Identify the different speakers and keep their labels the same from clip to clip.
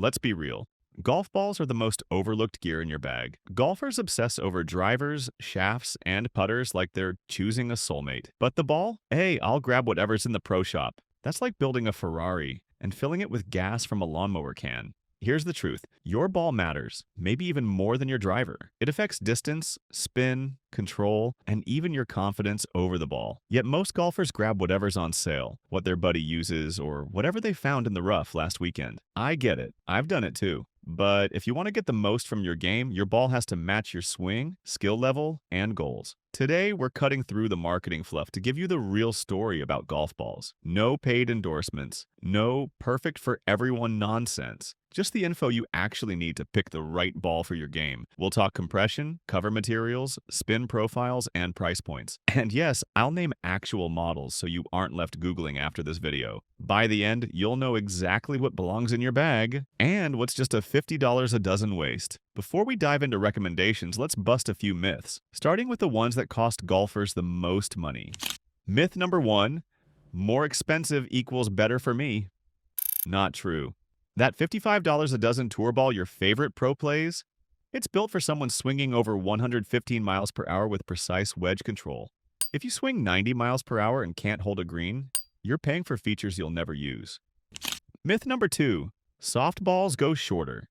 Speaker 1: Let's be real. Golf balls are the most overlooked gear in your bag. Golfers obsess over drivers, shafts, and putters like they're choosing a soulmate. But the ball? Hey, I'll grab whatever's in the pro shop. That's like building a Ferrari and filling it with gas from a lawnmower can. Here's the truth. Your ball matters, maybe even more than your driver. It affects distance, spin, control, and even your confidence over the ball. Yet most golfers grab whatever's on sale, what their buddy uses, or whatever they found in the rough last weekend. I get it. I've done it too. But if you want to get the most from your game, your ball has to match your swing, skill level, and goals. Today, we're cutting through the marketing fluff to give you the real story about golf balls. No paid endorsements, no perfect for everyone nonsense. Just the info you actually need to pick the right ball for your game. We'll talk compression, cover materials, spin profiles, and price points. And yes, I'll name actual models so you aren't left Googling after this video. By the end, you'll know exactly what belongs in your bag and what's just a $50 a dozen waste. Before we dive into recommendations, let's bust a few myths, starting with the ones that cost golfers the most money. Myth number 1, more expensive equals better for me. Not true. That $55 a dozen tour ball your favorite pro plays? It's built for someone swinging over 115 miles per hour with precise wedge control. If you swing 90 miles per hour and can't hold a green, you're paying for features you'll never use. Myth number 2, soft balls go shorter.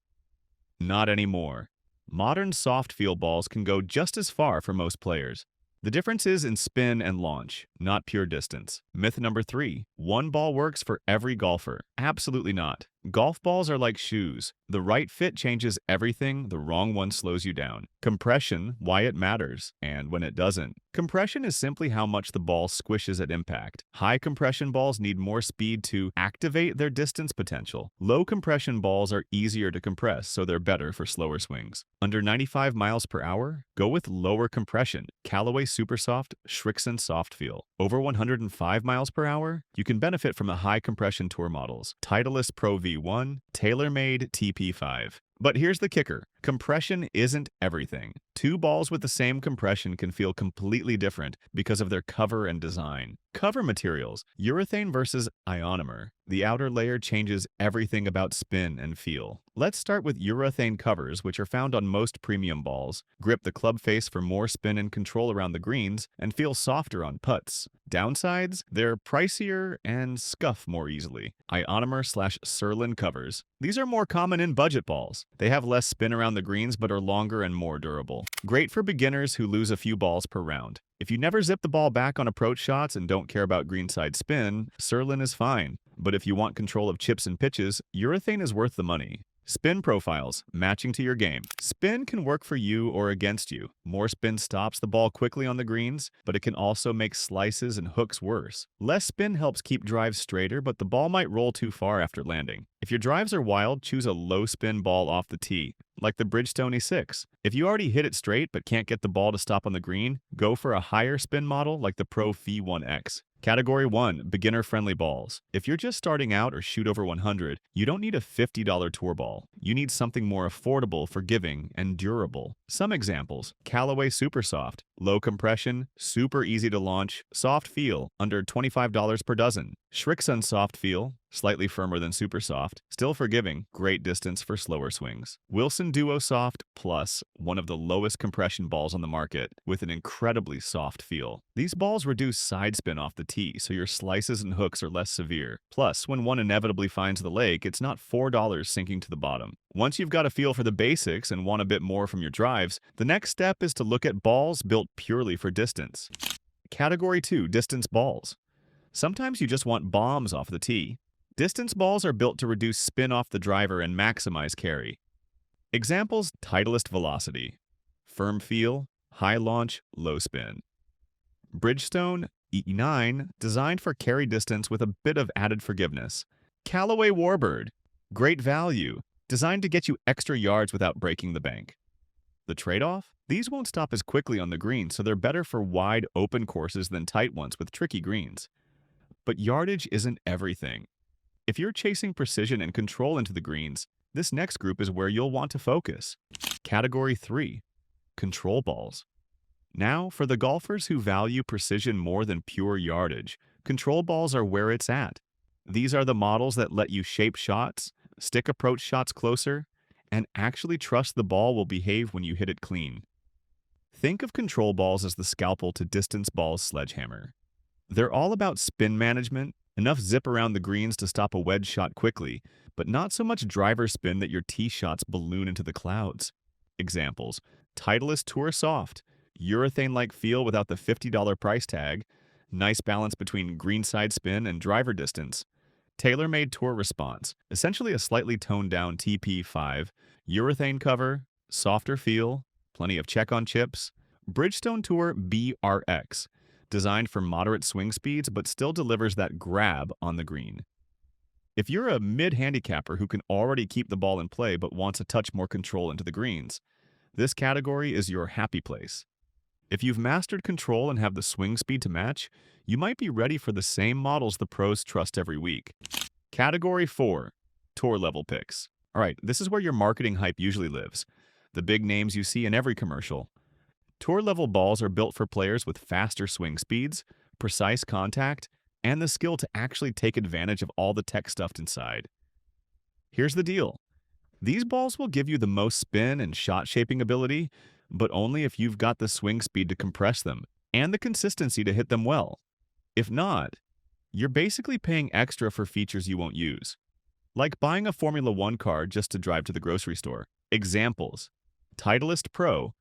Speaker 1: Not anymore. Modern soft feel balls can go just as far for most players. The difference is in spin and launch, not pure distance. Myth number 3, one ball works for every golfer. Absolutely not. Golf balls are like shoes. The right fit changes everything, the wrong one slows you down. Compression, why it matters, and when it doesn't. Compression is simply how much the ball squishes at impact. High compression balls need more speed to activate their distance potential. Low compression balls are easier to compress, so they're better for slower swings. Under 95 miles per hour, go with lower compression. Callaway Supersoft, Srixon Soft Feel. Over 105 miles per hour, you can benefit from the high compression tour models. Titleist Pro V1, TaylorMade TP5. But here's the kicker. Compression isn't everything. Two balls with the same compression can feel completely different because of their cover and design. Cover materials, urethane versus ionomer. The outer layer changes everything about spin and feel. Let's start with urethane covers, which are found on most premium balls. Grip the club face for more spin and control around the greens, and feel softer on putts. Downsides? They're pricier and scuff more easily. Ionomer/Surlyn covers. These are more common in budget balls. They have less spin around the greens but are longer and more durable. Great for beginners who lose a few balls per round. If you never zip the ball back on approach shots and don't care about greenside spin, Surlyn is fine. But if you want control of chips and pitches, urethane is worth the money. Spin profiles, matching to your game. Spin can work for you or against you. More spin stops the ball quickly on the greens, but it can also make slices and hooks worse. Less spin helps keep drives straighter, but the ball might roll too far after landing. If your drives are wild, choose a low spin ball off the tee, like the Bridgestone E6. If you already hit it straight but can't get the ball to stop on the green, go for a higher spin model like the Pro V1X. Category 1, beginner-friendly balls. If you're just starting out or shoot over 100, you don't need a $50 tour ball. You need something more affordable, forgiving, and durable. Some examples: Callaway Supersoft, low compression, super easy to launch, soft feel, under $25 per dozen. Srixon Soft Feel, slightly firmer than Supersoft, still forgiving, great distance for slower swings. Wilson Duo Soft Plus, one of the lowest compression balls on the market, with an incredibly soft feel. These balls reduce side spin off the tee, so your slices and hooks are less severe. Plus, when one inevitably finds the lake, it's not $4 sinking to the bottom. Once you've got a feel for the basics and want a bit more from your drives, the next step is to look at balls built purely for distance. Category 2, distance balls. Sometimes you just want bombs off the tee. Distance balls are built to reduce spin off the driver and maximize carry. Examples: Titleist Velocity. Firm feel, high launch, low spin. Bridgestone E9, designed for carry distance with a bit of added forgiveness. Callaway Warbird. Great value, designed to get you extra yards without breaking the bank. The trade-off? These won't stop as quickly on the green, so they're better for wide, open courses than tight ones with tricky greens. But yardage isn't everything. If you're chasing precision and control into the greens, this next group is where you'll want to focus. Category 3, control balls. Now, for the golfers who value precision more than pure yardage, control balls are where it's at. These are the models that let you shape shots, stick approach shots closer, and actually trust the ball will behave when you hit it clean. Think of control balls as the scalpel to distance ball's sledgehammer. They're all about spin management, enough zip around the greens to stop a wedge shot quickly, but not so much driver spin that your tee shots balloon into the clouds. Examples: Titleist Tour Soft, urethane-like feel without the $50 price tag, nice balance between greenside spin and driver distance. TaylorMade Tour Response, essentially a slightly toned-down TP5, urethane cover, softer feel, plenty of check on chips. Bridgestone Tour BRX, designed for moderate swing speeds but still delivers that grab on the green. If you're a mid-handicapper who can already keep the ball in play but wants a touch more control into the greens, this category is your happy place. If you've mastered control and have the swing speed to match, you might be ready for the same models the pros trust every week. Category 4. Tour level picks. Alright, this is where your marketing hype usually lives. The big names you see in every commercial. Tour level balls are built for players with faster swing speeds, precise contact, and the skill to actually take advantage of all the tech stuffed inside. Here's the deal. These balls will give you the most spin and shot shaping ability, but only if you've got the swing speed to compress them and the consistency to hit them well. If not, you're basically paying extra for features you won't use. Like buying a Formula One car just to drive to the grocery store. Examples: Titleist Pro,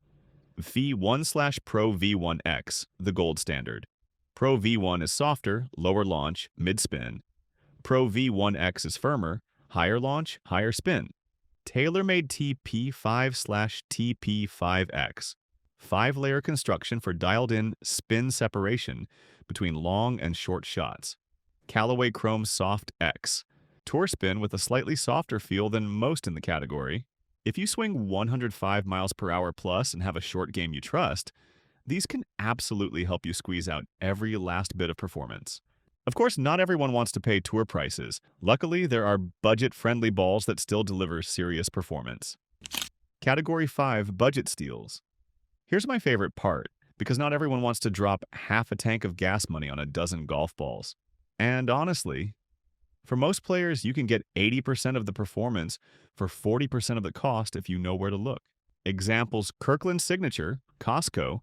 Speaker 1: V1/Pro V1X, the gold standard. Pro V1 is softer, lower launch, mid-spin. Pro V1X is firmer, higher launch, higher spin. TaylorMade TP5/TP5X, 5-layer construction for dialed-in spin separation between long and short shots. Callaway Chrome Soft X, tour spin with a slightly softer feel than most in the category. If you swing 105 miles per hour plus and have a short game you trust, these can absolutely help you squeeze out every last bit of performance. Of course, not everyone wants to pay tour prices. Luckily, there are budget-friendly balls that still deliver serious performance. Category 5. Budget Steals. Here's my favorite part, because not everyone wants to drop half a tank of gas money on a dozen golf balls. And honestly, for most players, you can get 80% of the performance for 40% of the cost if you know where to look. Examples: Kirkland Signature, Costco,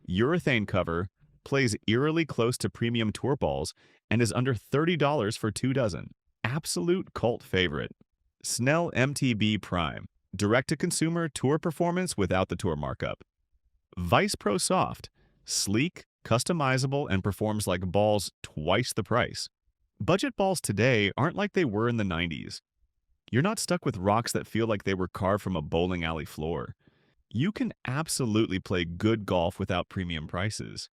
Speaker 1: urethane cover, plays eerily close to premium tour balls and is under $30 for 2 dozen. Absolute cult favorite. Snell MTB Prime, direct-to-consumer tour performance without the tour markup. Vice Pro Soft, sleek, customizable, and performs like balls twice the price. Budget balls today aren't like they were in the 90s. You're not stuck with rocks that feel like they were carved from a bowling alley floor. You can absolutely play good golf without premium prices.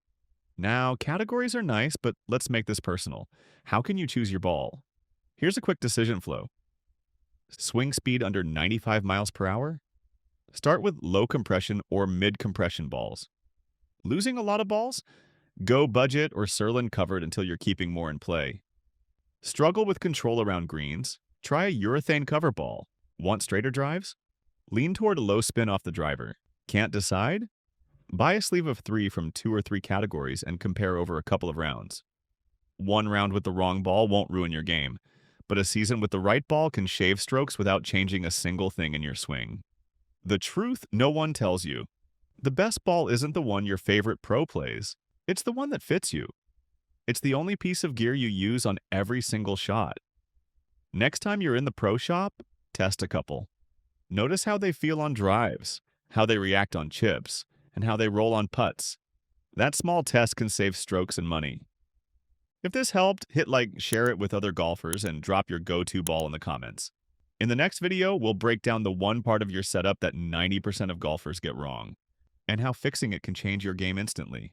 Speaker 1: Now, categories are nice, but let's make this personal. How can you choose your ball? Here's a quick decision flow. Swing speed under 95 miles per hour? Start with low compression or mid compression balls. Losing a lot of balls? Go budget or Surlyn covered until you're keeping more in play. Struggle with control around greens? Try a urethane cover ball. Want straighter drives? Lean toward a low spin off the driver. Can't decide? Buy a sleeve of 3 from 2 or 3 categories and compare over a couple of rounds. One round with the wrong ball won't ruin your game, but a season with the right ball can shave strokes without changing a single thing in your swing. The truth no one tells you. The best ball isn't the one your favorite pro plays. It's the one that fits you. It's the only piece of gear you use on every single shot. Next time you're in the pro shop, test a couple. Notice how they feel on drives, how they react on chips, and how they roll on putts. That small test can save strokes and money. If this helped, hit like, share it with other golfers, and drop your go-to ball in the comments. In the next video, we'll break down the one part of your setup that 90% of golfers get wrong, and how fixing it can change your game instantly.